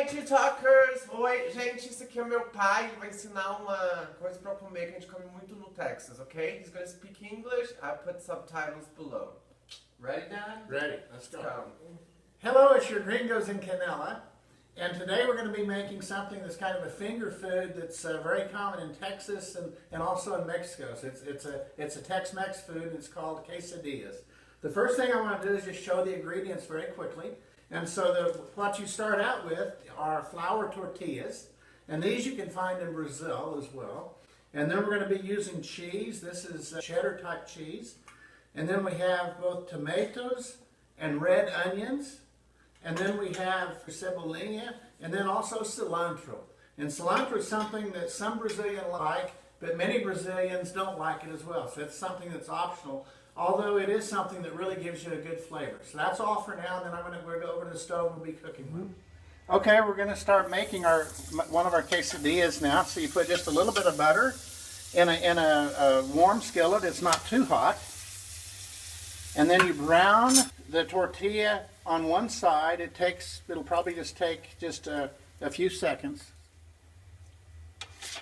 aí, TreeTalkers! Oi, gente, esse aqui é o meu pai, ele vai ensinar uma coisa pra comer que a gente come muito no Texas, okay? He's gonna speak English, I put subtitles below. Ready, Dad? Ready, let's go. Go. Hello, it's your gringos in Canela, and today we're going to be making something that's kind of a finger food that's very common in Texas and also in Mexico. So it's a Tex Mex food, and it's called quesadillas. The first thing I want to do is just show the ingredients very quickly. And so what you start out with are flour tortillas, and these you can find in Brazil as well. And then we're going to be using cheese. This is cheddar type cheese. And then we have both tomatoes and red onions. And then we have cebolinha, and then also cilantro. And cilantro is something that some Brazilians like, but many Brazilians don't like it as well. So it's something that's optional, although it is something that really gives you a good flavor. So that's all for now, and then we're going to go over to the stove and we'll be cooking one. Okay, we're going to start making one of our quesadillas now. So you put just a little bit of butter in a warm skillet. It's not too hot. And then you brown the tortilla on one side. It'll probably just take a few seconds.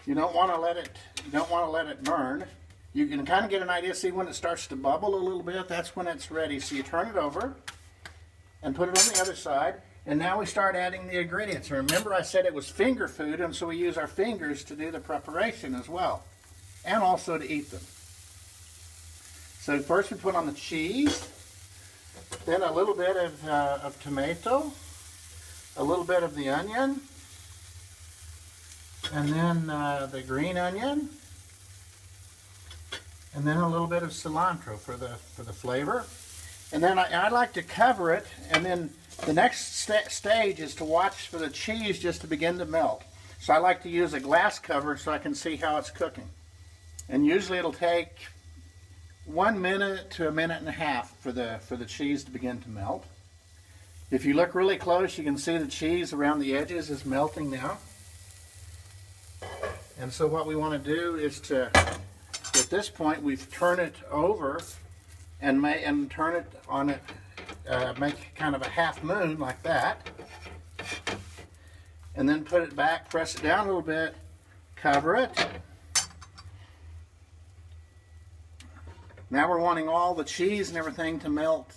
You don't want to let it burn. You can kind of get an idea, see when it starts to bubble a little bit, that's when it's ready. So you turn it over and put it on the other side. And now we start adding the ingredients. Remember I said it was finger food, and so we use our fingers to do the preparation as well, and also to eat them. So first we put on the cheese, then a little bit of tomato, a little bit of the onion, and then the green onion, and then a little bit of cilantro for the flavor. And then I like to cover it, and then the next stage is to watch for the cheese just to begin to melt. So I like to use a glass cover so I can see how it's cooking. And usually it'll take 1 minute to a minute and a half for the cheese to begin to melt. If you look really close, you can see the cheese around the edges is melting now. And so what we want to do is at this point, we've turned it over and turn it on it, make kind of a half moon like that. And then put it back, press it down a little bit, cover it. Now we're wanting all the cheese and everything to melt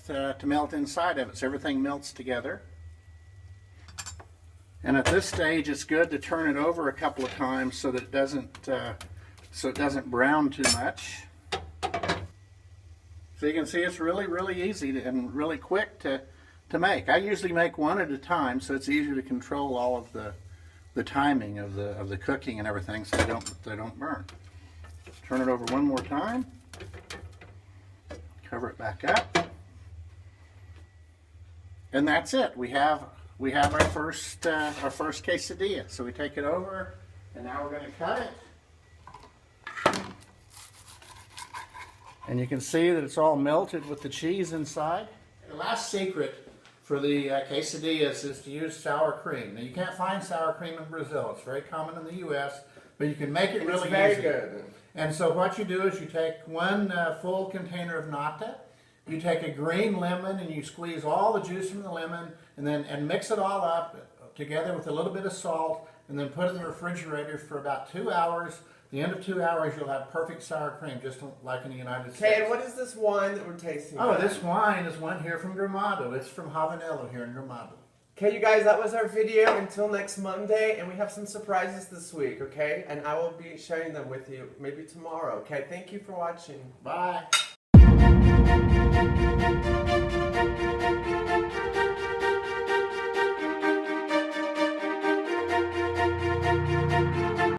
inside of it, so everything melts together. And at this stage, it's good to turn it over a couple of times so that it doesn't brown too much. So you can see it's really, really easy and really quick to make. I usually make one at a time, so it's easier to control all of the timing of the cooking and everything, so they don't burn. Turn it over one more time. Cover it back up, and that's it. We have our first quesadilla. So we take it over, and now we're going to cut it. And you can see that it's all melted with the cheese inside. The last secret for the quesadillas is to use sour cream. Now you can't find sour cream in Brazil. It's very common in the U.S., but you can make it really easy. It's very good. And so what you do is you take one full container of nata, you take a green lemon and you squeeze all the juice from the lemon and mix it all up together with a little bit of salt, and then put it in the refrigerator for about 2 hours. At the end of 2 hours you'll have perfect sour cream, just like in the United States. Okay, and what is this wine that we're tasting? Oh, this wine is one here from Gramado. It's from Havanello here in Gramado. Okay, you guys, that was our video. Until next Monday, and we have some surprises this week, okay? And I will be sharing them with you maybe tomorrow, okay? Thank you for watching. Bye.